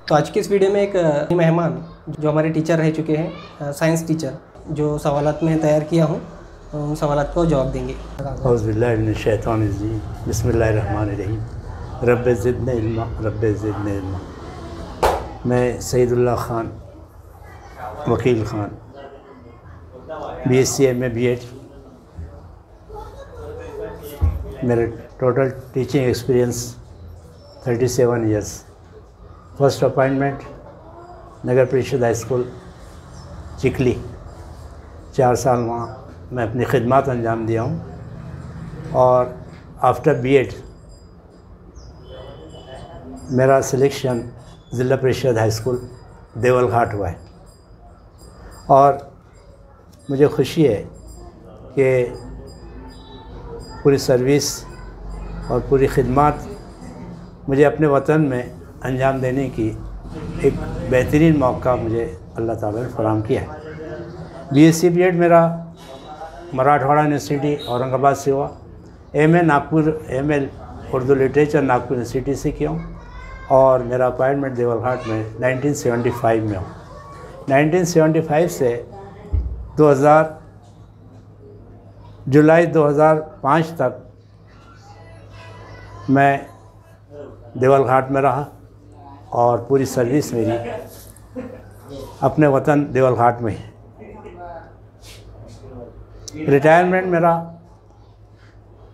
तो आज की इस वीडियो में एक मेहमान जो हमारे टीचर रह चुके हैं, साइंस टीचर, जो सवालात में तैयार किया हूँ, उन सवालात को जवाब देंगे। बिस्मिल्लाहिर्रहमानिर्रहीम। रब्बे ज़िदनी इल्मा, रब्बे ज़िदनी इल्मा। मैं Saidullah Khan, Vakil Khan, BSc MA BEd। मेरे total teaching experience 37 years. First appointment Nagar Parishad high school Chikhli, 4 साल वहाँ मैं अपनी खिदमत अंजाम दिया हूँ। और आफ्टर BEd मेरा सिलेक्शन ज़िला परिषद हाई स्कूल देवलघाट हुआ है। और मुझे खुशी है कि पूरी सर्विस और पूरी खिदमत मुझे अपने वतन में अंजाम देने की एक बेहतरीन मौका मुझे अल्लाह ताला ने फराहम किया है। BSc BEd मेरा मराठवाड़ा यूनिवर्सिटी औरंगाबाद से हुआ। MA Nagpur, MA Urdu literature Nagpur university से किया हूँ। और मेरा अपॉइंटमेंट देवलघाट में 1975 में हूँ। 1975 से जुलाई 2005 तक मैं देवलघाट में रहा और पूरी सर्विस मेरी अपने वतन देवलघाट में है। रिटायरमेंट मेरा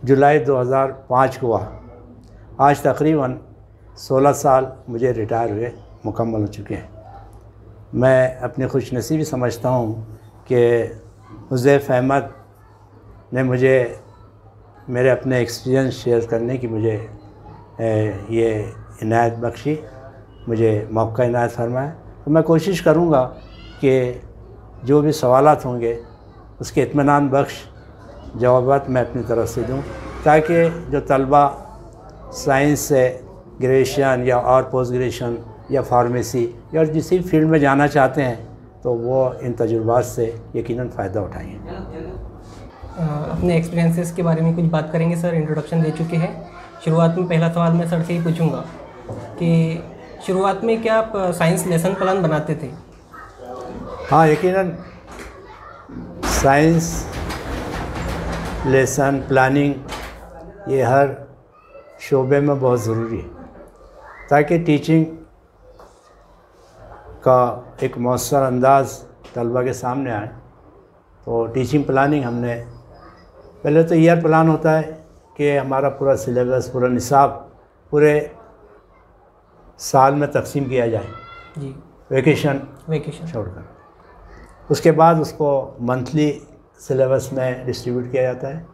जुलाई 2005 को हुआ। आज तकरीबन 16 साल मुझे रिटायर हुए मुकम्मल हो चुके हैं। मैं अपनी खुशनसीबी समझता हूँ कि हुज़ैफ़ अहमद ने मुझे मेरे अपने एक्सपीरियंस शेयर करने की मुझे ये इनायत बख्शी, मुझे मौका इनायत फरमाया। तो मैं कोशिश करूँगा कि जो भी सवालात होंगे उसके इत्मीनान बख्श जवाबात मैं अपनी तरफ से दूँ, ताकि जो तलबा साइंस से ग्रेजुएशन या और पोस्ट ग्रेजुएशन या फार्मेसी या किसी फील्ड में जाना चाहते हैं तो वो इन तजुर्बात से यकीनन फ़ायदा उठाएंगे। अपने एक्सपीरियंसेस के बारे में कुछ बात करेंगे सर। इंट्रोडक्शन दे चुके हैं। शुरुआत में पहला सवाल मैं सर से ही पूछूंगा कि शुरुआत में क्या आप साइंस लेसन प्लान बनाते थे? हाँ, यकीनन साइंस लेसन प्लानिंग ये हर शोबे में बहुत ज़रूरी है, ताकि टीचिंग का एक मौसर अंदाज़ तलबा के सामने आए। तो टीचिंग प्लानिंग हमने पहले तो ईयर प्लान होता है कि हमारा पूरा सिलेबस, पूरा निसाब पूरे साल में तकसीम किया जाए जी, वेकेशन छोड़कर। उसके बाद उसको मंथली सिलेबस में डिस्ट्रीब्यूट किया जाता है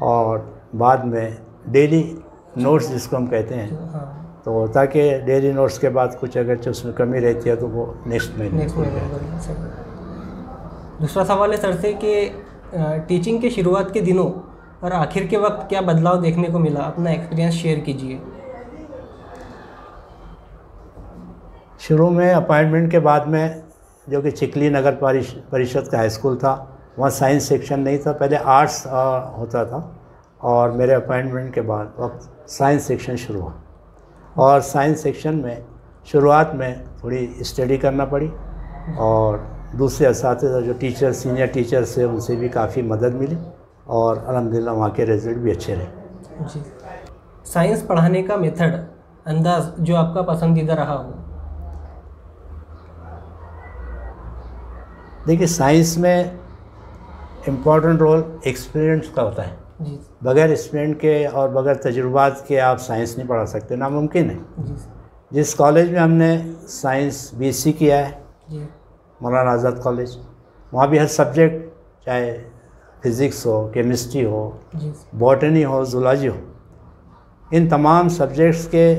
और बाद में डेली नोट्स जिसको हम कहते हैं, तो ताकि डेली नोट्स के बाद कुछ अगर उसमें कमी रहती है तो वो नेक्स्ट महीने। दूसरा सवाल है सर से कि टीचिंग के शुरुआत के दिनों और आखिर के वक्त क्या बदलाव देखने को मिला? अपना एक्सपीरियंस शेयर कीजिए। शुरू में अपॉइंटमेंट के बाद में, जो कि चिखली नगर परिषद का हाई स्कूल था, वहाँ साइंस सेक्शन नहीं था। पहले आर्ट्स होता था और मेरे अपॉइंटमेंट के बाद वक्त साइंस सेक्शन शुरू हुआ। और साइंस सेक्शन में शुरुआत में थोड़ी स्टडी करना पड़ी और दूसरे असातिज़ा जो टीचर, सीनियर टीचर्स थे, उनसे भी काफ़ी मदद मिली और अल्हम्दुलिल्लाह वहाँ के रिज़ल्ट भी अच्छे रहे। जी, साइंस पढ़ाने का मेथड, अंदाज़ जो आपका पसंदीदा रहा हो? देखिए, साइंस में इम्पॉर्टेंट रोल एक्सपीरियंस का होता है जी। बग़ैर एक्सपीरियंस के और बग़ैर तजुर्बात के आप साइंस नहीं पढ़ा सकते, नामुमकिन है जी। जिस कॉलेज में हमने साइंस BSc किया है जी, मौलाना आज़ाद कॉलेज, वहाँ भी हर सब्जेक्ट, चाहे फिज़िक्स हो, केमिस्ट्री हो, बॉटनी हो, ज़ूलॉजी हो, इन तमाम सब्जेक्ट्स के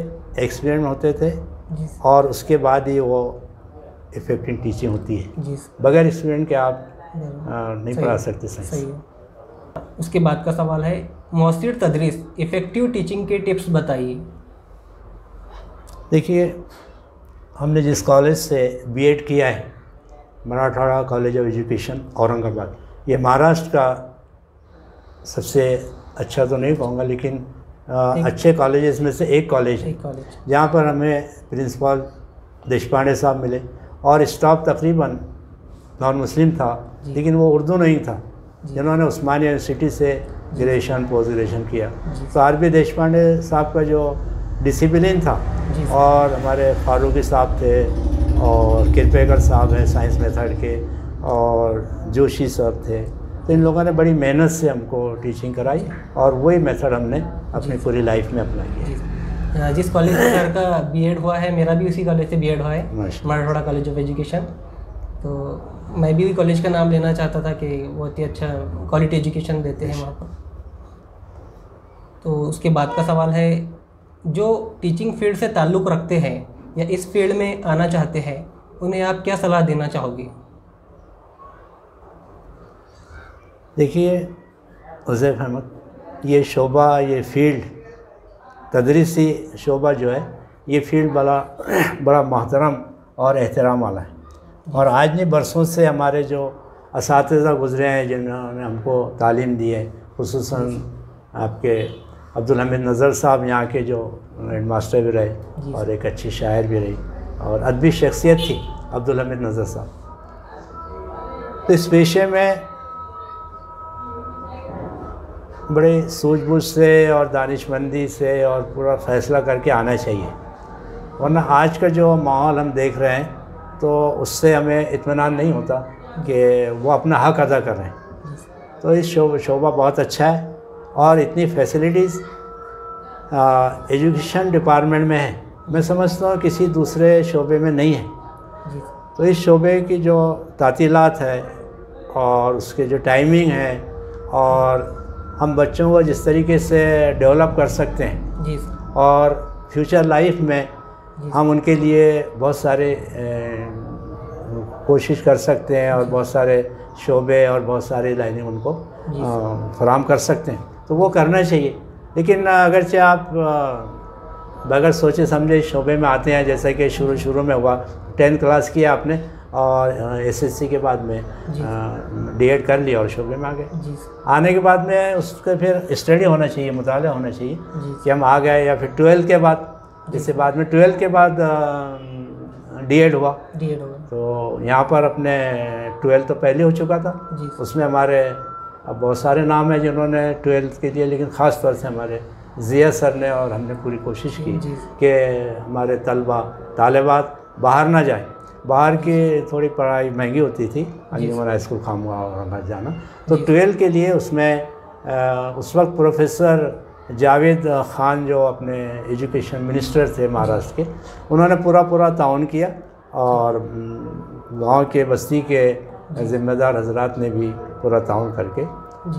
एक्सपीरियंस होते थे जी। और उसके बाद ही वो इफ़ेक्टिव टीचिंग होती है। जी, बग़ैर एक्सपीरियंस के आप नहीं पढ़ा सकते साइंस। सही है। उसके बाद का सवाल है, मौसिर तदरीस इफ़ेक्टिव टीचिंग के टिप्स बताइए। देखिए, हमने जिस कॉलेज से BEd किया है, Marathwada college of education Aurangabad, ये महाराष्ट्र का सबसे अच्छा तो नहीं कहूँगा लेकिन अच्छे कॉलेजेस में से एक कॉलेज है, जहाँ पर हमें प्रिंसिपल देशपांडे साहब मिले, और स्टाफ तकरीबन नॉन मुस्लिम था, लेकिन वो उर्दू नहीं था, जिन्होंने उस्मानिया यूनिवर्सिटी से ग्रेजुएशन पोस्ट ग्रेजुएशन किया। तो आर.बी. देशपांडे साहब का जो डिसिप्लिन था, और हमारे फारूकी साहब थे, और किरपेकर साहब हैं साइंस मेथड के, और जोशी साहब थे, तो इन लोगों ने बड़ी मेहनत से हमको टीचिंग कराई, और वही मेथड हमने अपनी पूरी लाइफ में अप्लाई किया। जिस कॉलेज से सर का बीएड हुआ है, मेरा भी उसी कॉलेज से बीएड हुआ है, मराठवाड़ा कॉलेज ऑफ एजुकेशन। तो मैं भी कॉलेज का नाम लेना चाहता था कि बहुत ही अच्छा क्वालिटी एजुकेशन देते हैं वहाँ पर। तो उसके बाद का सवाल है, जो टीचिंग फील्ड से ताल्लुक़ रखते हैं या इस फील्ड में आना चाहते हैं, उन्हें आप क्या सलाह देना चाहोगे? देखिए उज़ैफ़ अहमद, ये शोबा, ये फील्ड, तदरीसी शोबा जो है, ये फील्ड बड़ा मोहतरम और एहतराम वाला है। और आज नहीं, बरसों से हमारे जो असातिज़ा गुज़रे हैं, जिन्होंने हमको तालीम दी है, खुसूसन आपके अब्दुल हमीद नज़र साहब यहाँ के जो हेड मास्टर भी रहे, और एक अच्छी शायर भी रही, और अदबी शख्सियत थी अब्दुल हमीद नज़र साहब। तो इस पेशे में बड़े सूझबूझ से और दानिशमंदी से और पूरा फ़ैसला करके आना चाहिए, वरना आज का जो माहौल हम देख रहे हैं, तो उससे हमें इत्मीनान नहीं होता कि वो अपना हक़ अदा कर रहे हैं। तो इस शोबा बहुत अच्छा है, और इतनी फैसिलिटीज़ एजुकेशन डिपार्टमेंट में है, मैं समझता हूँ किसी दूसरे शोबे में नहीं है। तो इस शोबे की जो तातीलात है, और उसके जो टाइमिंग है, और हम बच्चों को जिस तरीके से डेवलप कर सकते हैं, और फ्यूचर लाइफ में हम उनके लिए बहुत सारे कोशिश कर सकते हैं, और बहुत सारे शोबे और बहुत सारी लाइनें उनको फराहम कर सकते हैं, तो वो करना चाहिए। लेकिन अगरचे आप बगैर सोचे समझे शोबे में आते हैं, जैसे कि शुरू में हुआ, 10th क्लास किया आपने, और एसएससी के बाद में डीएड कर लिया और शोबे में आ गए। आने के बाद में उसका फिर स्टडी होना चाहिए, मुताला होना चाहिए कि हम आ गए, या फिर 12th के बाद, जैसे बाद में 12th के बाद डीएड हुआ, तो यहाँ पर अपने 12th तो पहले हो चुका था, उसमें हमारे अब बहुत सारे नाम हैं जिन्होंने 12th के लिए, लेकिन ख़ास तौर से हमारे ज़िया सर ने, और हमने पूरी कोशिश की कि हमारे तालिबात बाहर ना जाए। बाहर की थोड़ी पढ़ाई महंगी होती थी, अंजुमन हाई स्कूल खामगांव औरंगाबाद जाना, तो 12th के लिए उसमें उस वक्त प्रोफेसर जावेद ख़ान जो अपने एजुकेशन मिनिस्टर थे महाराष्ट्र के, उन्होंने पूरा ताउन किया, और गांव के बस्ती के ज़िम्मेदार हजरात ने भी पूरा ताउन करके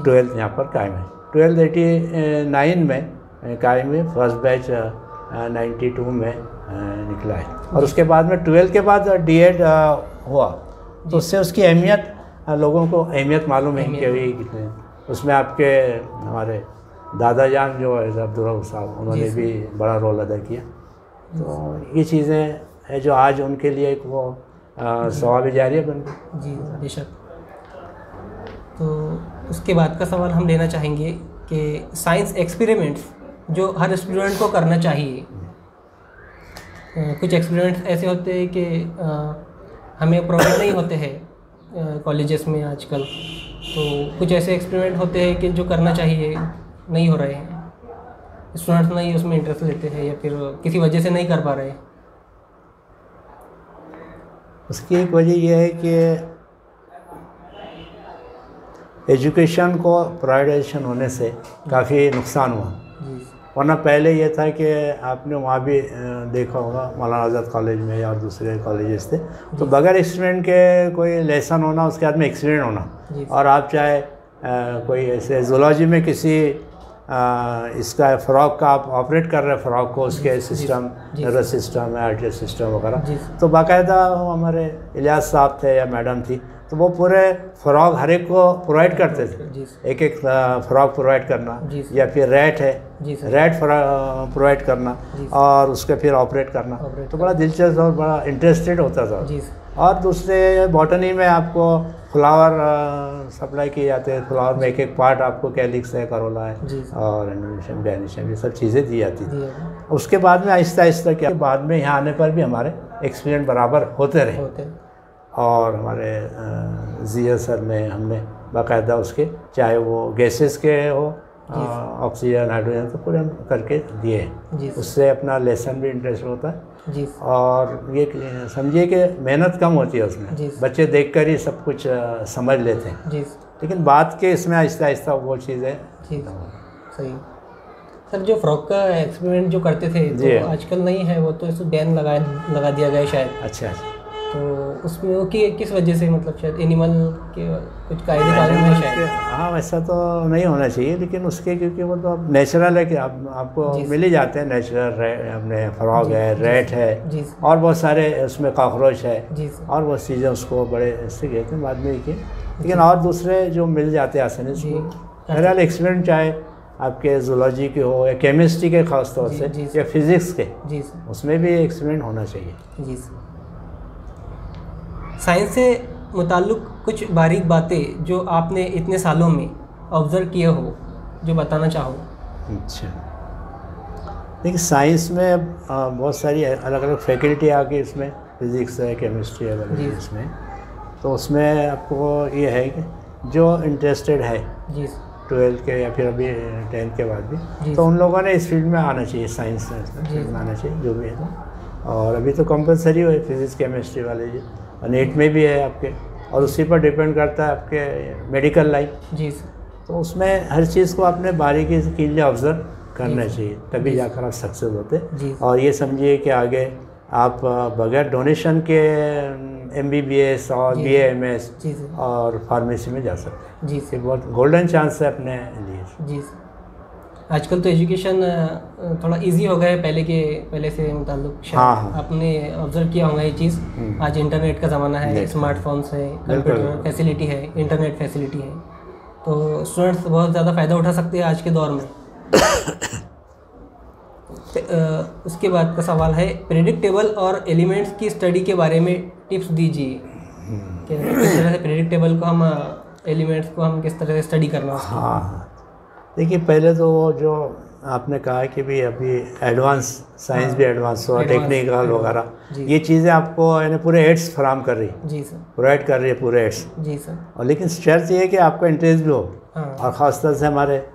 12th यहाँ पर कायम है। 12th 89 में कायम है, फर्स्ट बैच 92 में निकला है, और उसके बाद में 12th के बाद डीएड हुआ, तो उससे उसकी अहमियत, लोगों को अहमियत मालूम है कि अभी कितने, उसमें आपके हमारे दादा जान जो है अब्दुल साहब, उन्होंने भी बड़ा रोल अदा किया। तो ये चीज़ें हैं जो आज उनके लिए एक वो सवाब जारिया बन गई। जी बेशक। तो उसके बाद का सवाल हम लेना चाहेंगे कि साइंस एक्सपेरिमेंट्स जो हर स्टूडेंट को करना चाहिए, कुछ एक्सपेरिमेंट्स ऐसे होते हैं कि हमें प्रोवाइड नहीं होते हैं कॉलेजेस में आजकल, तो कुछ ऐसे एक्सपेरिमेंट होते हैं कि जो करना चाहिए नहीं हो रहे हैं, स्टूडेंट्स नहीं उसमें इंटरेस्ट लेते हैं, या फिर किसी वजह से नहीं कर पा रहे हैं। उसकी एक वजह यह है कि एजुकेशन को प्राइवेटाइजेशन होने से काफ़ी नुकसान हुआ, वरना पहले ये था कि आपने वहाँ भी देखा होगा, मौलाना आज़ाद कॉलेज में और दूसरे कॉलेजेस थे, तो बगैर एक्सीडेंट के कोई लेसन होना, उसके बाद में एक्सीडेंट होना, और आप चाहे कोई ऐसे जूलॉजी में किसी इसका फ्रॉक का आप ऑपरेट कर रहे हैं, फ्रॉक को, उसके system, nervous system, artery system वगैरह, तो बाकायदा हमारे इलियास साहब थे या मैडम थी, तो वो पूरे फ्रॉक हर एक को प्रोवाइड करते थे, एक फ्रॉक प्रोवाइड करना, या फिर रैट प्रोवाइड करना, और उसके फिर ऑपरेट करना, तो बड़ा दिलचस्प और बड़ा इंटरेस्टेड होता था। और दूसरे बॉटनी में आपको फ्लावर सप्लाई किए जाते हैं, फ्लावर में एक पार्ट आपको कैलिक्स है, करोला है, और एंडोनिशियम, बैनिशियम, ये सब चीज़ें दी जाती थी। उसके बाद में आहिस्ता आहिस्ता के बाद में यहाँ आने पर भी हमारे एक्सपीरियंस बराबर होते रहे। होते और हमारे जिया सर ने हमने बाकायदा उसके चाहे वो गैसेस के हो ऑक्सीजन हाइड्रोजन तो पूरे हम करके दिए हैं। जी उससे अपना लेसन भी इंटरेस्ट होता है जी और ये समझिए कि मेहनत कम होती है उसमें। जी। बच्चे देखकर ही सब कुछ समझ लेते हैं। जी लेकिन बात के इसमें आहिस्ता आहिस्ता वो चीज़ें जी सही। सर जो फ्रॉक का एक्सपेरिमेंट जो करते थे जी। तो आजकल नहीं है, वो तो इसमें बैन लगा दिया गया है शायद। अच्छा तो उसमें वो किस वजह से, मतलब शायद एनिमल के कुछ कायदे कानून है शायद। हाँ वैसा तो नहीं होना चाहिए, लेकिन उसके क्योंकि वो तो अब नेचुरल है कि आपको मिल ही जाते हैं नेचुरल। अपने फ्रॉग है, रैट है जी और बहुत सारे उसमें कॉकरोच है जी और बहुत चीज़ें उसको बड़े इससे कहते हैं बाद में किए, लेकिन और दूसरे जो मिल जाते हैं आसानी से। बहरहाल एक्सपेरिमेंट चाहे आपके जूलॉजी के हो या केमिस्ट्री के ख़ास तौर से या फिज़िक्स के, जी सर, उसमें भी एक्सपेरिमेंट होना चाहिए। जी सर। साइंस से मुताल्लिक़ कुछ बारीक बातें जो आपने इतने सालों में ऑब्ज़र्व किए हो, जो बताना चाहो। अच्छा, देखिए साइंस में बहुत सारी अलग अलग फैकल्टी आ गई, इसमें फिज़िक्स है, केमिस्ट्री है वगैरह इसमें। तो उसमें आपको ये है कि जो इंटरेस्टेड है जी 12th के या फिर अभी 10th के बाद भी, तो उन लोगों ने इस फील्ड में आना चाहिए, साइंस में आना चाहिए जो भी है। और अभी तो कंपलसरी हुए फिज़िक्स केमिस्ट्री वाले जी, और नेट में भी है आपके, और उसी पर डिपेंड करता है आपके मेडिकल लाइन। जी सर। तो उसमें हर चीज़ को आपने बारीकी से कीजिए, ऑब्ज़र्व करना चाहिए, तभी जाकर आप सक्सेस होते। और ये समझिए कि आगे आप बगैर डोनेशन के MBBS और BA MS और फार्मेसी में जा सकते हैं। जी ये बहुत गोल्डन चांस है अपने लिए। जी सर। आजकल तो एजुकेशन थोड़ा इजी हो गया है पहले से मुताल्लिक़। हाँ। आपने ऑब्जर्व किया होगा ये चीज़। आज इंटरनेट का ज़माना है, स्मार्टफोन्स है, कंप्यूटर फैसिलिटी है, इंटरनेट फैसिलिटी है, तो स्टूडेंट्स बहुत ज़्यादा फ़ायदा उठा सकते हैं आज के दौर में। उसके बाद का सवाल है, प्रेडिक्टेबल और एलिमेंट्स की स्टडी के बारे में टिप्स दीजिए कि किस तरह से प्रेडिक्टेबल को हम एलिमेंट्स को हम किस तरह से स्टडी करना। हाँ, देखिए पहले तो वो जो आपने कहा कि भी अभी एडवांस साइंस भी एडवांस हुआ, टेक्निकल वगैरह, ये चीज़ें आपको यानी पूरे एड्स फराम कर रही है। जी सर। प्रोवाइड कर रही है पूरे एड्स। जी सर। और लेकिन शर्त ये है कि आपका इंटरेस्ट भी हो। और ख़ासतौर से हमारे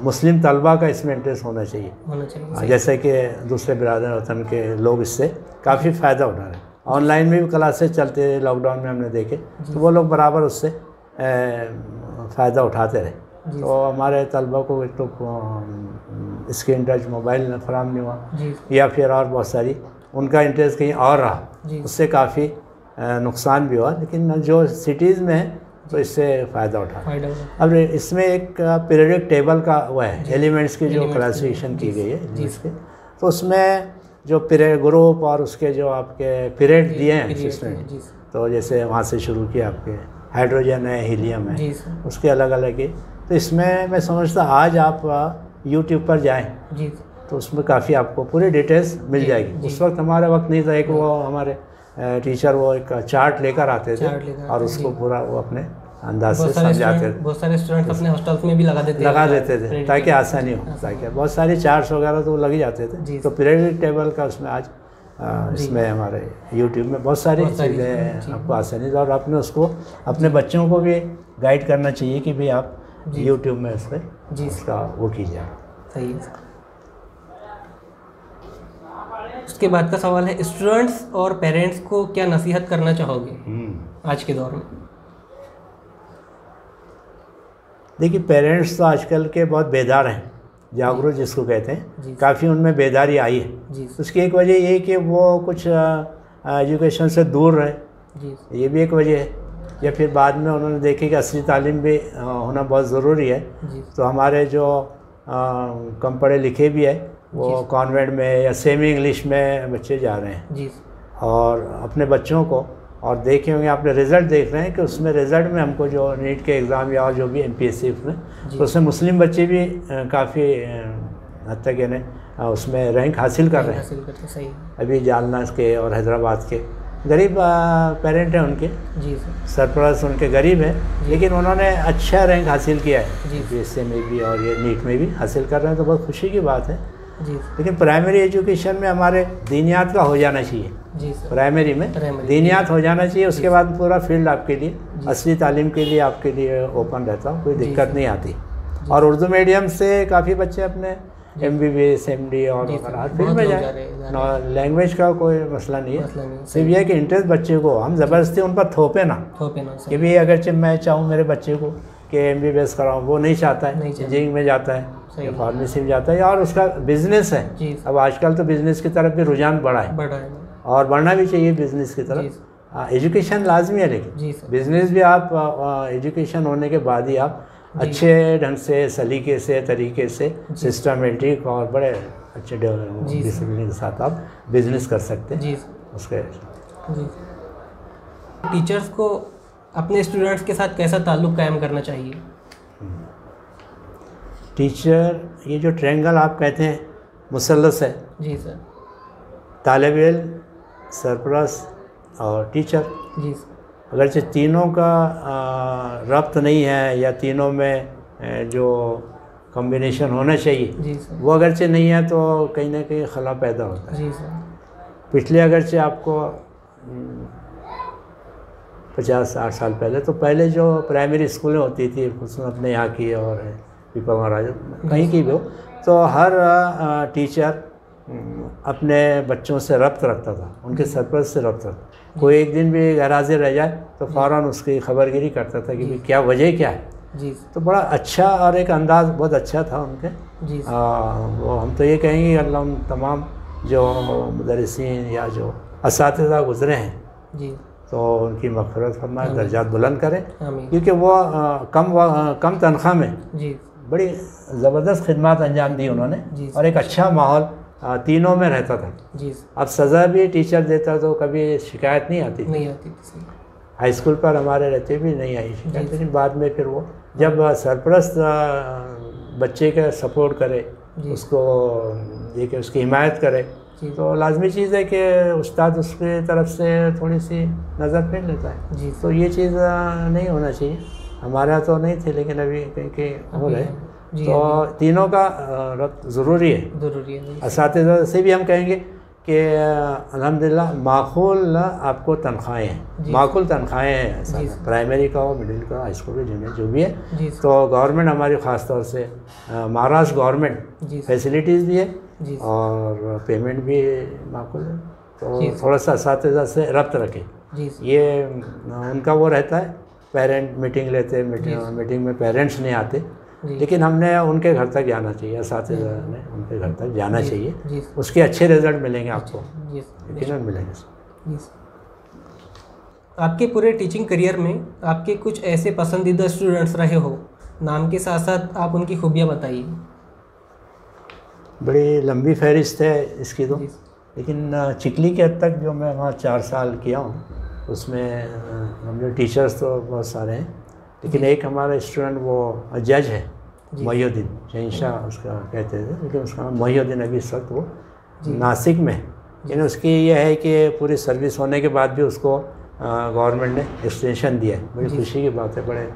मुस्लिम तलबा का इसमें इंटरेस्ट होना चाहिए। जैसे कि दूसरे बिरादर वतन के लोग इससे काफ़ी फ़ायदा उठा रहे हैं। ऑनलाइन में भी क्लासेस चलते रहे, लॉकडाउन में हमने देखे, तो वो लोग बराबर उससे फ़ायदा उठाते रहे। तो हमारे तलबा को एक तो स्क्रीन टच मोबाइल फराम नहीं हुआ, या फिर और बहुत सारी उनका इंटरेस्ट कहीं और रहा, उससे काफ़ी नुकसान भी हुआ। लेकिन जो सिटीज़ में है तो इससे फ़ायदा उठा। अब इसमें एक पीरियडिक टेबल का वो है, एलिमेंट्स की जो क्लासिफिकेशन की गई है जिसके, तो उसमें जो पीरियड ग्रुप और उसके जो आपके पीरियड दिए हैं सिस्टम, तो जैसे वहाँ से शुरू किया आपके हाइड्रोजन है, हीलियम है, उसके अलग अलग है। तो इसमें मैं समझता आज आप YouTube पर जाएं तो उसमें काफ़ी आपको पूरी डिटेल्स मिल जाएगी। उस वक्त हमारा वक्त नहीं था, एक वो हमारे टीचर वो एक चार्ट लेकर आते थे और उसको पूरा वो अपने अंदाज से समझाते थे। बहुत सारे स्टूडेंट्स अपने हॉस्टल्स में भी लगा देते थे ताकि आसानी हो, ताकि बहुत सारे चार्ट्स वगैरह तो लग ही जाते थे। तो पीरियडिक टेबल का उसमें आज इसमें हमारे YouTube में बहुत सारी चीज़ें आपको आसानी से, और आपने उसको अपने बच्चों को भी गाइड करना चाहिए कि भाई आप YouTube में उस पर उसका वो कीजिए। सही है। उसके बाद का सवाल है, स्टूडेंट्स और पेरेंट्स को क्या नसीहत करना चाहोगे आज के दौर में? देखिए पेरेंट्स तो आजकल के बहुत बेदार हैं, जागरूक जिसको कहते हैं, काफ़ी उनमें बेदारी आई है। उसकी एक वजह ये कि वो कुछ एजुकेशन से दूर रहे, ये भी एक वजह है, या फिर बाद में उन्होंने देखे कि असली तालीम भी होना बहुत ज़रूरी है। तो हमारे जो कम पढ़े लिखे भी है वो कॉन्वेंट में या सेमी इंग्लिश में बच्चे जा रहे हैं, और अपने बच्चों को, और देखे होंगे आपने रिज़ल्ट देख रहे हैं कि उसमें रिज़ल्ट में हमको जो नीट के एग्ज़ाम या और जो भी MPSC में, तो उसमें मुस्लिम बच्चे भी काफ़ी हद तक यानी उसमें रैंक हासिल कर रहे हैं। अभी जालना के और हैदराबाद के गरीब पेरेंट हैं उनके, सरपरस्त उनके गरीब हैं, लेकिन उन्होंने अच्छा रैंक हासिल किया है BSc में भी और ये नीट में भी हासिल कर रहे हैं, तो बहुत खुशी की बात है। लेकिन प्राइमरी एजुकेशन में हमारे दीनियात का हो जाना चाहिए। जी सर। प्राइमरी में दीनियात हो जाना चाहिए, उसके बाद पूरा फील्ड आपके लिए असली तालीम के लिए आपके लिए ओपन रहता, कोई दिक्कत नहीं आती। और उर्दू मीडियम से काफ़ी बच्चे अपने MBBS MD और हर फील्ड में जाए, लैंग्वेज का कोई मसला नहीं है। सिर्फ यह कि इंटरेस्ट बच्चे को हम ज़बरदस्ती उन पर थोपे ना कि भी अगरचे मैं चाहूँ मेरे बच्चे को कि MBBS कराऊँ, वो नहीं चाहता है, इंजीनियरिंग में जाता है या फार्मेसी में जाता है, और उसका बिजनेस है। अब आजकल तो बिज़नेस की तरफ भी रुझान बढ़ा है और बढ़ना भी चाहिए बिज़नेस की तरफ। एजुकेशन लाजमी है, लेकिन बिज़नेस भी आप एजुकेशन होने के बाद ही आप अच्छे ढंग से, सलीके से, तरीके से, सिस्टमेटिक और बड़े अच्छे डिसिप्लिन के साथ आप बिजनेस कर सकते हैं। उसके टीचर्स को अपने स्टूडेंट्स के साथ कैसा ताल्लुक़ कायम करना चाहिए? टीचर, ये जो ट्रायंगल आप कहते हैं मुसल्लस है जी सर, तालिब इल्म, सरपरस्त और टीचर। जी सर। अगरचे तीनों का रब्त नहीं है या तीनों में जो कॉम्बिनेशन होना चाहिए वो अगरचे नहीं है तो कहीं ना कहीं खला पैदा होता है। जी सर। पिछले अगरचे आपको 50-60 साल पहले, तो पहले जो प्राइमरी स्कूलें होती थी उसमें अपने यहाँ की और पीपल महाराज कहीं की भी हो, तो हर टीचर अपने बच्चों से रब्त रखता था, उनके सरपरस्त से रब्त रखता। कोई एक दिन भी गैर हाजिर रह जाए तो फ़ौरन उसकी खबरगिरी करता था कि भाई क्या वजह क्या है। जी। तो बड़ा अच्छा और एक अंदाज़ बहुत अच्छा था उनके। जी। वो हम तो ये कहेंगे अल्लाह उन तमाम जो मुदर्रिसीन या जो असातिज़ा गुज़रे हैं जी, तो उनकी मग़फ़िरत फरमाए, दर्जात बुलंद करें, क्योंकि वो कम तनख्वाह में जी बड़ी ज़बरदस्त खिदमत अंजाम दी उन्होंने और एक अच्छा माहौल तीनों में रहता था। जी। अब सज़ा भी टीचर देता तो कभी शिकायत नहीं आती थी। हाई स्कूल पर हमारे रहते भी नहीं आई शिकायत, लेकिन बाद में फिर वो जब सरपरस्त बच्चे का सपोर्ट करे, उसको ये कि उसकी हिमायत करे, तो लाजमी चीज़ है कि उस्ताद उसकी तरफ से थोड़ी सी नज़र फेर लेता है। जी। तो ये चीज़ नहीं होना चाहिए, हमारे यहाँ तो नहीं थे लेकिन अभी कहीं कहीं हो रहे। तो तीनों का रब्त ज़रूरी है। असातिज़ा से भी हम कहेंगे कि अल्हम्दुलिल्लाह माकूल आपको तनख्वाहें हैं, माकूल तनख्वाहें हैं, प्राइमरी का हो, मिडिल का, हाई स्कूल, जूनियर जो भी है। तो गवर्नमेंट हमारी ख़ास तौर से महाराष्ट्र गवर्नमेंट फैसिलिटीज़ भी है और पेमेंट भी माकूल है। तो थोड़ा सा असातिज़ा से रब्त रखें, ये उनका वो रहता है। पेरेंट मीटिंग लेते, मीटिंग में पेरेंट्स नहीं आते, लेकिन हमने उनके घर तक जाना चाहिए, असातिज़ा ने उनके घर तक जाना चाहिए, उसके अच्छे रिजल्ट मिलेंगे आपको, यकीनन मिलेंगे। आपके पूरे टीचिंग करियर में आपके कुछ ऐसे पसंदीदा स्टूडेंट्स रहे हो, नाम के साथ साथ आप उनकी खूबियाँ बताइए। बड़ी लंबी फहरिस्त है इसकी तो, लेकिन चिकली के हद तक जो मैं वहाँ 4 साल किया हूँ उसमें हमारे टीचर्स तो बहुत सारे हैं, लेकिन एक हमारा स्टूडेंट वो जज है मोहिउद्दीन, शहंशाह उसका कहते थे, लेकिन उसका नाम मोहिउद्दीन। अभी इस वक्त वो नासिक में, यानी उसकी ये है कि पूरी सर्विस होने के बाद भी उसको गवर्नमेंट ने एक्सटेंशन दिया है, बड़ी खुशी की बात है। बड़े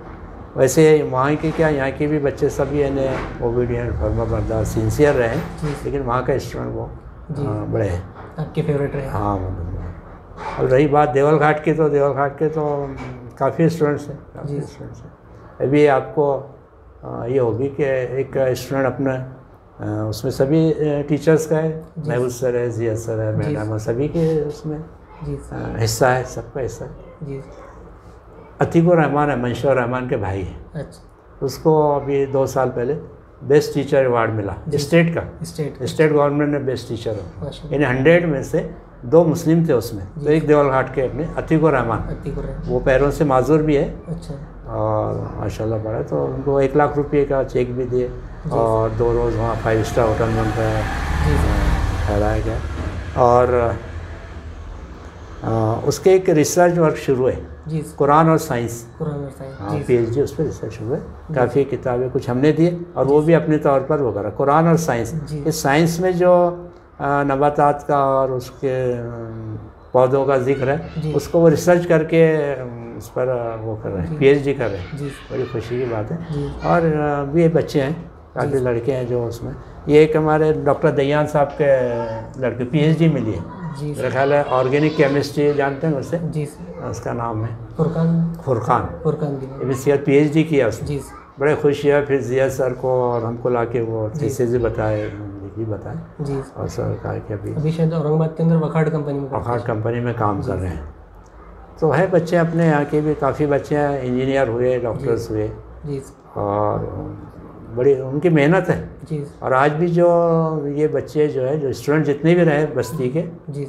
वैसे वहाँ के क्या यहाँ के भी बच्चे सभी यानी ओबीडियंट, फर्माबरदार, सिंसियर रहे, लेकिन वहाँ का स्टूडेंट वो बड़े हैं। आपके फेवरेट रहे? हाँ। और रही बात देवल घाट की, तो देवल घाट के तो काफ़ी स्टूडेंट्स हैं, काफ़ी स्टूडेंट्स हैं। अभी आपको ये होगी कि एक स्टूडेंट अपना उसमें सभी टीचर्स का है, महबूब सर है, जिया सर है, मैडम, सभी के उसमें हिस्सा है, सबका हिस्सा है। अतीकुर रहमान है, मंशूर रहमान के भाई है। अच्छा। उसको अभी 2 साल पहले बेस्ट टीचर अवार्ड मिला स्टेट का, स्टेट गवर्नमेंट ने बेस्ट टीचर, यानी 100 में से 2 मुस्लिम थे उसमें, तो एक देवल घाट के अपने अतीकुर रहमान, वो पैरों से माजूर भी है। अच्छा। और माशाल्लाह बड़ा, तो उनको 1 लाख रुपये का चेक भी दिए और 2 रोज़ वहाँ 5 स्टार होटल में उनका ठहराया गया। और उसके एक रिसर्च वर्क शुरू है, कुरान और साइंस, हाँ, PhD उस पर रिसर्च शुरू है। काफ़ी किताबें कुछ हमने दिए और वो भी अपने तौर पर वो करा, कुरान और साइंस। इस साइंस में जो नबातात का और उसके पौधों का जिक्र है, उसको वो रिसर्च करके उस पर वो कर रहे हैं, PhD कर रहे हैं, बड़ी खुशी की बात है। और भी बच्चे हैं, काफ़ी लड़के हैं जो उसमें, ये एक हमारे डॉक्टर दयान साहब के लड़के PhD मिली है, जी मेरा ख्याल है ऑर्गेनिक केमिस्ट्री जानते हैं उससे, जी सर। उसका नाम है फुरकान फुरकान। PhD किया उसने। जी बड़े खुश हुआ फिर जिया सर को और हमको लाके वो थीसिस भी बताए जी। और सर कहा कि अभी शायद औरंगाबाद के अंदर वखाड़ कंपनी में काम कर रहे हैं। तो है बच्चे अपने यहाँ के भी काफ़ी बच्चे हैं, इंजीनियर हुए, डॉक्टर्स हुए जी। और बड़ी उनकी मेहनत है जी। और आज भी जो ये बच्चे जो है, जो स्टूडेंट जितने भी रहे बस्ती के जी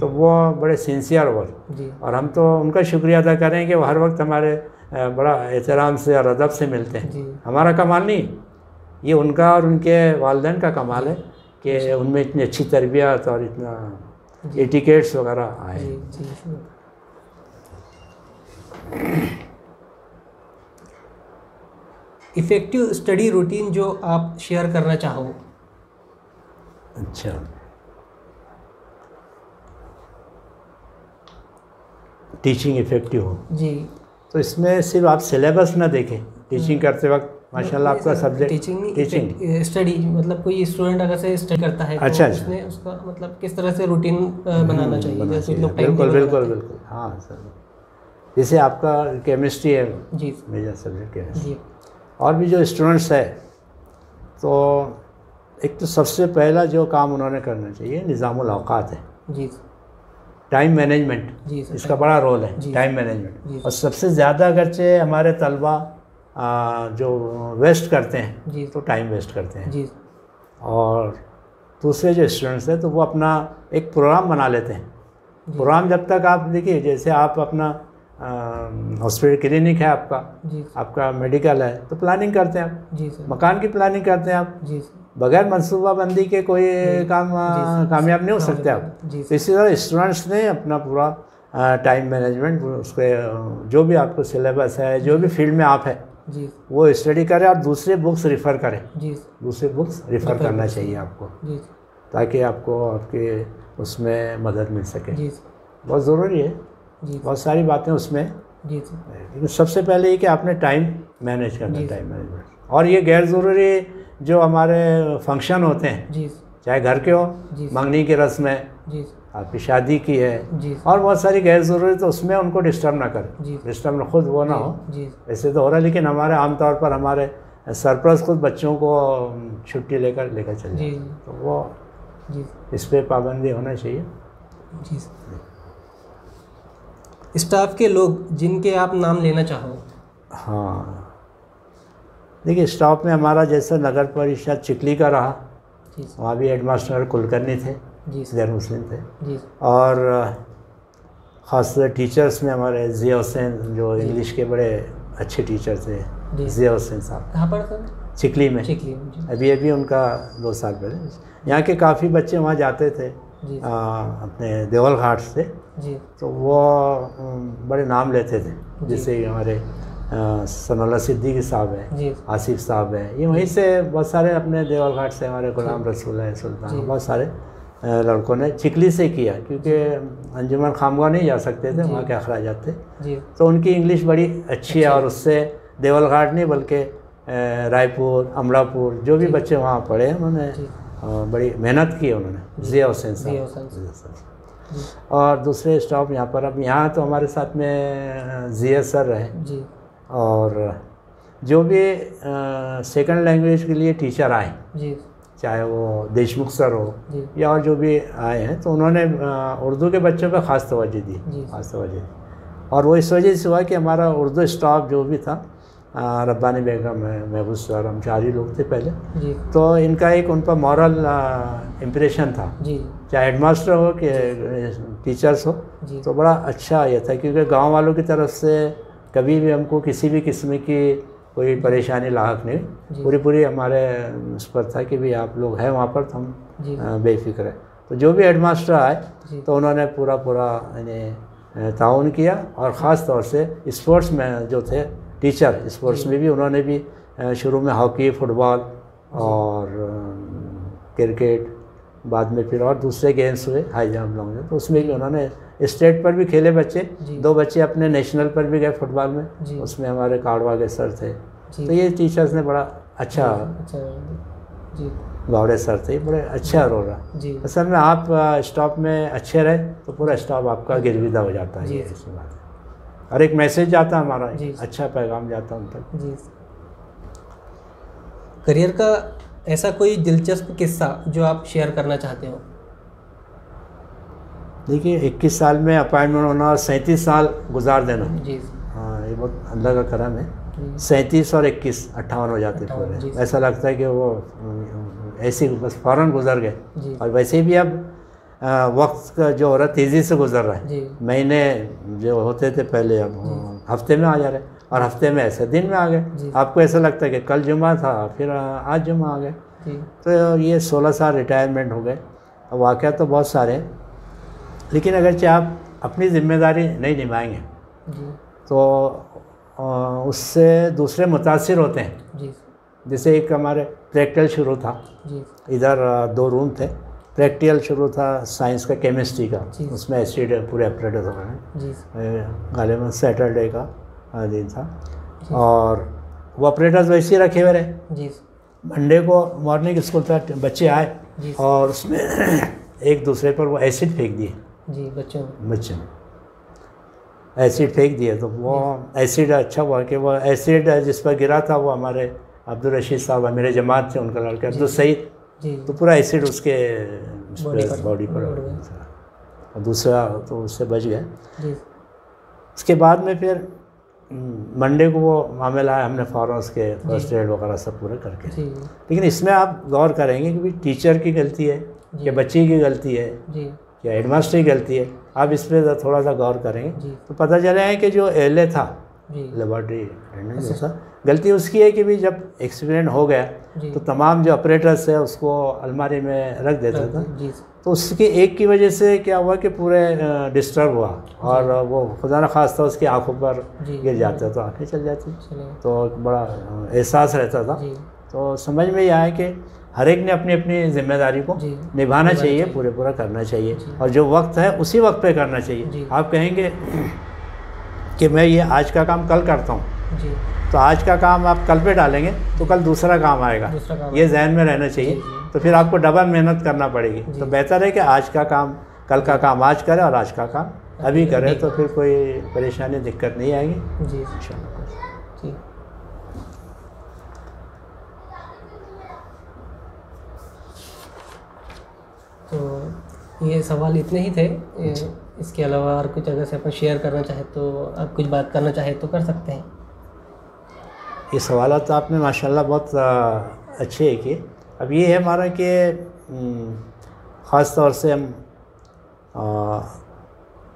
तो वो बड़े सिंसियर जी। और हम तो उनका शुक्रिया अदा करें कि वो हर वक्त हमारे बड़ा एहतराम से और अदब से मिलते हैं। जी। हमारा कमाल नहीं, ये उनका और उनके वालिदैन का कमाल है कि उनमें इतनी अच्छी तरबियत और इतना एटिकेट्स वगैरह आए। जी। इफ़ेक्टिव स्टडी रूटीन जो आप शेयर करना चाहो। अच्छा, टीचिंग इफ़ेक्टिव हो जी, तो इसमें सिर्फ आप सिलेबस ना देखें। टीचिंग करते वक्त माशाल्लाह आपका सब्जेक्ट टीचिंग स्टडी मतलब कोई स्टूडेंट अगर से स्टडी करता है अच्छा, तो उसमें उसका मतलब किस तरह से रूटीन बनाना चाहिए। बिल्कुल हाँ सर। जैसे आपका केमिस्ट्री है जी, मेजर सब्जेक्ट केमिस्ट्री, जी, और भी जो स्टूडेंट्स है तो एक तो सबसे पहला जो काम उन्होंने करना चाहिए निज़ामुल औक़ात है जी, टाइम मैनेजमेंट। जी सर, इसका बड़ा रोल है टाइम मैनेजमेंट। और सबसे ज़्यादा अगरचे हमारे तलबा जो वेस्ट करते हैं जी, तो टाइम वेस्ट करते हैं जी, और दूसरे जो स्टूडेंट्स हैं तो वो अपना एक प्रोग्राम बना लेते हैं। प्रोग्राम जब तक आप देखिए, जैसे आप अपना हॉस्पिटल क्लिनिक है आपका जी, आपका मेडिकल है तो प्लानिंग करते हैं आप, जी सर, मकान की प्लानिंग करते हैं आप, जी, बगैर मनसूबाबंदी के कोई काम कामयाब नहीं हो सकते आप। तो इसी तरह स्टूडेंट्स ने अपना पूरा टाइम मैनेजमेंट, उसके जो भी आपको सिलेबस है, जो भी फील्ड में आप है जी, वो स्टडी करें और दूसरे बुक्स रिफ़र करें। जी, दूसरे बुक्स रिफ़र करना चाहिए आपको जी, ताकि आपको आपके उसमें मदद मिल सके। जी, बहुत ज़रूरी है, जी, बहुत सारी बातें उसमें, जी, लेकिन सबसे पहले ये कि आपने टाइम मैनेज करना, टाइम मैनेजमेंट। और ये गैर ज़रूरी जो हमारे फंक्शन होते हैं, जी, चाहे घर के हो, मंगनी की रस्म है, जी, आपकी शादी की है जी, और बहुत सारी गैर ज़रूरी, तो उसमें उनको डिस्टर्ब ना करें। डिस्टर्ब ना खुद वो ना हो, जी, ऐसे तो हो रहा है। लेकिन हमारे आमतौर पर हमारे सरप्लस खुद बच्चों को छुट्टी लेकर चले जाते हैं, तो वो जी, इस पर पाबंदी होना चाहिए। जी। स्टाफ के लोग जिनके आप नाम लेना चाहो। हाँ, देखिए स्टाफ में हमारा जैसा नगर परिषद चिखली का रहा, वहाँ भी हेडमास्टर कुलकर्णी थे, गैर मुस्लिम थे। जी। और ख़ासतौर टीचर्स में हमारे ज़िया हुसैन जो इंग्लिश के बड़े अच्छे टीचर थे, ज़िया हुसैन साहब। कहाँ पर सर? चिखली में। अभी उनका 2 साल पहले। यहाँ के काफ़ी बच्चे वहाँ जाते थे अपने देवल घाट से, तो वो बड़े नाम लेते थे। जैसे हमारे सनौला सिद्दीकी साहब हैं, आसिफ साहब हैं, ये वहीं से बहुत सारे अपने देवल घाट से, हमारे गुलाम रसूल है सुल्तान, बहुत सारे लड़कों ने चिखली से किया, क्योंकि अंजुमन खामगांव नहीं जा सकते थे, वहाँ के अखराजात थे। तो उनकी इंग्लिश बड़ी अच्छी है और उससे देवल घाट नहीं बल्कि रायपुर, अमलापुर जो भी बच्चे वहाँ पढ़े हैं उन्होंने बड़ी मेहनत की है उन्होंने। ज़िया हुसैन साहब और दूसरे स्टाफ यहाँ पर, अब यहाँ तो हमारे साथ में ज़िया सर रहे, और जो भी सेकंड लैंग्वेज के लिए टीचर आए, चाहे वो देशमुख सर हो या और जो भी आए हैं, तो उन्होंने उर्दू के बच्चों पर ख़ास तवज्जो दी। और वो इस वजह से हुआ कि हमारा उर्दू स्टाफ जो भी था, रब्बानी बेगम है, महबूब सर, हम 4 ही लोग थे पहले, तो इनका एक उन पर मॉरल इम्प्रेशन था, चाहे हेडमास्टर हो कि टीचर्स हो, तो बड़ा अच्छा ये था। क्योंकि गांव वालों की तरफ से कभी भी हमको किसी भी किस्म की कोई परेशानी लाहक नहीं, पूरी हमारे उस पर था कि भी आप लोग हैं वहाँ पर, तो हम बेफिक्र है। तो जो भी हेडमास्टर आए तो उन्होंने पूरा यानी ताउन किया, और ख़ास तौर से स्पोर्ट्स में जो थे टीचर, स्पोर्ट्स में भी उन्होंने भी शुरू में हॉकी, फुटबॉल और क्रिकेट, बाद में फिर और दूसरे गेम्स हुए, हाई जंप, लॉन्ग जंप, तो उसमें भी उन्होंने स्टेट पर भी खेले बच्चे। 2 बच्चे अपने नेशनल पर भी गए फुटबॉल में, उसमें हमारे काड़वा के सर थे। तो ये टीचर्स ने बड़ा अच्छा गावड़े सर थे, बड़े अच्छा रोल रहा जी असल में। आप स्टॉप में अच्छे रहे तो पूरा स्टॉप आपका गिरविदा हो जाता है, जी। ये ऐसी बात है। और एक मैसेज जाता है हमारा, जी। अच्छा पैगाम जाता है उन तक। जी। करियर का ऐसा कोई दिलचस्प किस्सा जो आप शेयर करना चाहते हो? देखिए 21 साल में अपॉइंटमेंट होना और 37 साल गुजार देना, जी हाँ ये बहुत अल्लाह का करम है। जी 37 और 21 58 हो जाते 58, जी। पूरे। ऐसा लगता है कि वो ऐसे ही बस फ़ौरन गुजर गए। जी और वैसे भी अब वक्त का जो हो रहा है तेज़ी से गुजर रहा है। जी महीने जो होते थे पहले अब हफ्ते में आ जा रहे, और हफ्ते में ऐसे दिन में आ जी। गए। आपको ऐसा लगता है कि कल जुमा था, फिर आज जुमा आ गए। जी तो ये 16 साल रिटायरमेंट हो गए। अब वाक़या तो बहुत सारे हैं, लेकिन अगरचे आप अपनी ज़िम्मेदारी नहीं निभाएंगे जी तो उससे दूसरे मुतासिर होते हैं। जी जैसे एक हमारे प्रैक्टिकल शुरू था, जी इधर 2 रूम थे। प्रैक्टिकल शुरू था साइंस का, केमिस्ट्री का, जी। उसमें एसिड पूरे ऑपरेटर हो गए। जी गालिबन सैटरडे का दिन था, और वो ऑपरेटर्स वैसे ही रखे हुए रहे। जी मंडे को मॉर्निंग स्कूल था, बच्चे आए जी और उसमें एक दूसरे पर वो एसिड फेंक दिए। जी बच्चों बच्चे एसिड फेंक दिए, तो वो एसिड अच्छा हुआ कि वो एसिड जिस पर गिरा था वो हमारे अब्दुल रशीद साहब मेरे जमात थे, उनका लड़का अब्दुल सईद, जी तो पूरा एसिड उसके बॉडी पर उड़ गया। और दूसरा तो उससे बच गए। जी उसके बाद में फिर मंडे को वो मामला आया, हमने फ़ौरन उसके फर्स्ट एड वगैरह सब पूरे करके। जी लेकिन इसमें आप गौर करेंगे कि भाई टीचर की गलती है कि बच्ची की गलती है जी या हेडमास्टर की गलती है, आप इस पर थोड़ा सा गौर करेंगे जी तो पता चला कि जो एलए था जी लेबॉर्ट्री अटेंडेंट जैसा, गलती उसकी है कि भी जब एक्सीडेंट हो गया जी तो तमाम जो ऑपरेटर्स है उसको अलमारी में रख देता था। जी तो उसके एक की वजह से क्या हुआ कि पूरे डिस्टर्ब हुआ, और वो खुदा न खास्ता उसकी आंखों पर जी। गिर जाते तो आंखें चल जाती, चलिए तो एक बड़ा एहसास रहता था। जी तो समझ में ये आया कि हर एक ने अपनी अपनी जिम्मेदारी को जी निभाना चाहिए, पूरा करना चाहिए, और जो वक्त है उसी वक्त पे करना चाहिए। जी। आप कहेंगे कि मैं ये आज का काम कल करता हूँ, जी तो आज का काम आप कल पे डालेंगे तो कल दूसरा काम आएगा, दूसरा काम ये जहन में रहना चाहिए। जी, जी। तो फिर आपको डबल मेहनत करना पड़ेगी। जी। तो बेहतर है कि आज का काम कल का काम आज करें और आज का काम अभी करें, तो फिर कोई परेशानी दिक्कत नहीं आएगी जी इंशाल्लाह। जी तो ये सवाल इतने ही थे। इसके अलावा और कुछ अगर से अपन शेयर करना चाहे तो आप कुछ बात करना चाहे तो कर सकते हैं। ये सवाल तो आपने माशाल्लाह बहुत अच्छे है किए। अब ये है हमारा कि ख़ास तौर से हम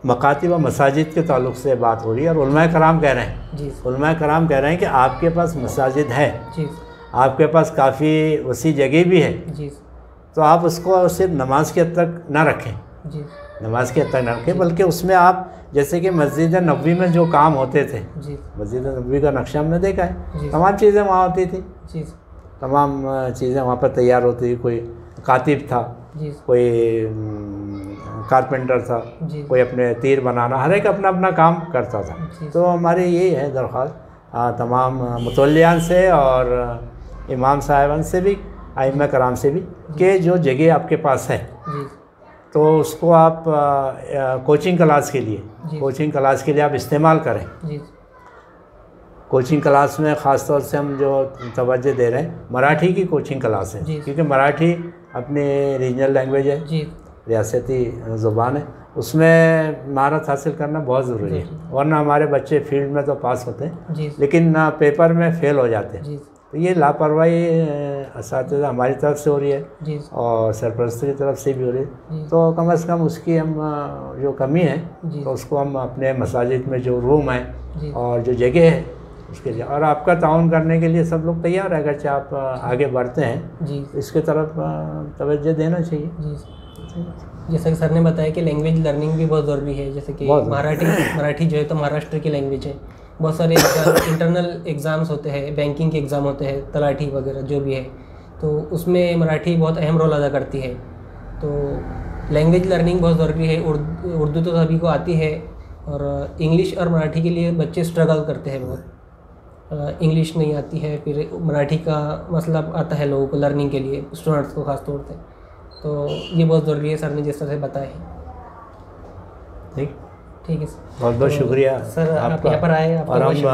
मकातिब व मसाजिद के ताल्लुक़ से बात हो रही है, और उलमाए कराम कह रहे हैं, जी उलमाए कराम कह रहे हैं कि आपके पास मसाजिद है, जी आपके पास काफ़ी वसी जगह भी है, जी तो आप उसको सिर्फ नमाज के हद तक ना रखें, जी नमाज के हद तक ना रखें, बल्कि उसमें आप जैसे कि मस्जिद नबवी में जो काम होते थे, जी मस्जिद नबवी का नक्शा हमने देखा है, जी। तमाम चीज़ें वहाँ होती थी, जी तमाम चीज़ें वहाँ पर तैयार होती थी। कोई कातिब था, जी कोई कारपेंटर था, जी कोई अपने तीर बनाना, हर एक अपना अपना काम करता था। जी। तो हमारी यही है दरख्वास्त तमाम मुतवल्लियान से और इमाम साहिबान से भी, आइम्मा कराम से भी, कि जो जगह आपके पास है जी तो उसको आप कोचिंग क्लास के लिए, जी। कोचिंग क्लास के लिए आप इस्तेमाल करें। जी कोचिंग क्लास में ख़ास तौर से हम जो तवज्जो दे रहे हैं, मराठी की कोचिंग क्लास है, जी। क्योंकि मराठी अपनी रीजनल लैंग्वेज है, जी रियासती ज़ुबान है, उसमें महारत हासिल करना बहुत ज़रूरी है, वरना हमारे बच्चे फील्ड में तो पास होते हैं जी लेकिन पेपर में फ़ेल हो जाते हैं। जी तो ये लापरवाही असातिज़ा हमारी तरफ से हो रही है जी और सरपरस्ती की तरफ से भी हो रही है। जी। तो कम से कम उसकी हम जो कमी है जी। तो उसको हम अपने मसाजिद में जो रूम है जी। और जो जगह है उसके लिए, और आपका ताउन करने के लिए सब लोग तैयार है, अगरचे आप आगे बढ़ते हैं जी तो इसके तरफ तवज्जो देना चाहिए। जी जैसा कि सर ने बताया कि लैंग्वेज लर्निंग भी बहुत ज़रूरी है, जैसे कि मराठी जो है तो महाराष्ट्र की लैंग्वेज है। बहुत सारे इंटरनल एग्ज़ाम्स होते हैं, बैंकिंग के एग्ज़ाम होते हैं, तलाठी वगैरह जो भी है, तो उसमें मराठी बहुत अहम रोल अदा करती है। तो लैंग्वेज लर्निंग बहुत ज़रूरी है। उर्दू तो सभी को आती है, और इंग्लिश और मराठी के लिए बच्चे स्ट्रगल करते हैं बहुत। इंग्लिश नहीं आती है, फिर मराठी का मसला आता है लोगों को लर्निंग के लिए, स्टूडेंट्स को ख़ास तौर से, तो ये बहुत ज़रूरी है, सर ने जिस तरह से बताया है। ठीक है सर, बहुत बहुत शुक्रिया सर, आप यहाँ पर आए, और हम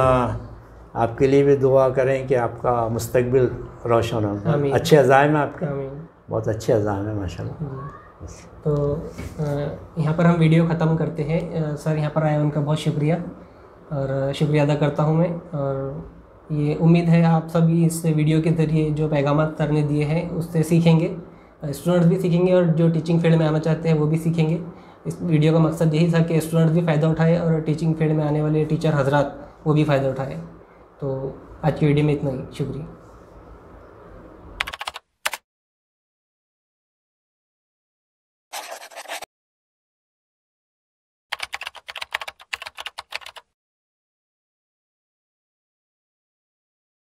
आपके लिए भी दुआ करें कि आपका मुस्तकबिल रोशन हो। अच्छे अज़ाइम है आपके, बहुत अच्छे अज़ाइम है माशाल्लाह। तो यहाँ पर हम वीडियो ख़त्म करते हैं। सर यहाँ पर आए, उनका बहुत शुक्रिया, और शुक्रिया अदा करता हूँ मैं। और ये उम्मीद है आप सभी इस वीडियो के ज़रिए जो पैगाम सर ने दिए हैं उससे सीखेंगे, स्टूडेंट्स भी सीखेंगे और जो टीचिंग फील्ड में आना चाहते हैं वो भी सीखेंगे। इस वीडियो का मकसद यही था कि स्टूडेंट्स भी फ़ायदा उठाए और टीचिंग फील्ड में आने वाले टीचर हजरात वो भी फ़ायदा उठाए। तो आज की वीडियो में इतना ही, शुक्रिया।